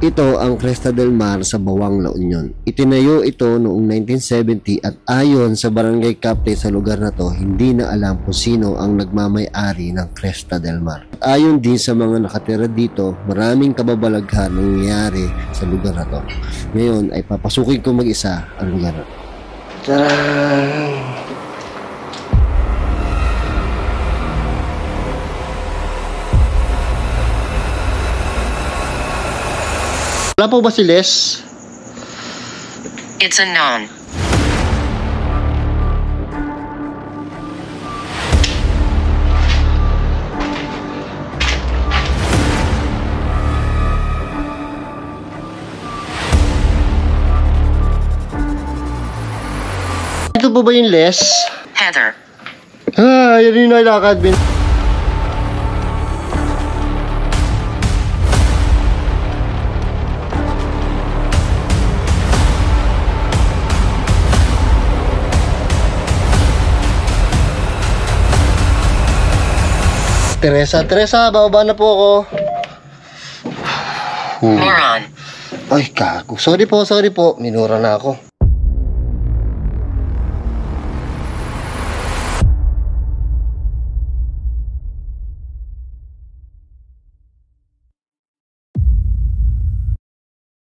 Ito ang Cresta del Mar sa Bawang, La Union. Itinayo ito noong 1970 at ayon sa barangay captain sa lugar na to, hindi na alam kung sino ang nagmamay-ari ng Cresta del Mar. At ayon din sa mga nakatira dito, maraming kababalaghan ang nangyayari sa lugar na to. Ngayon ay papasukin ko mag-isa ang lugar na to. Tadaan! Wala po ba si Les? It's unknown. Ito po ba yung Les? Heather. Yan yung nalakad. Teresa, bababa na po ako. Moron. Ay, kago. Sorry po. Minura na ako.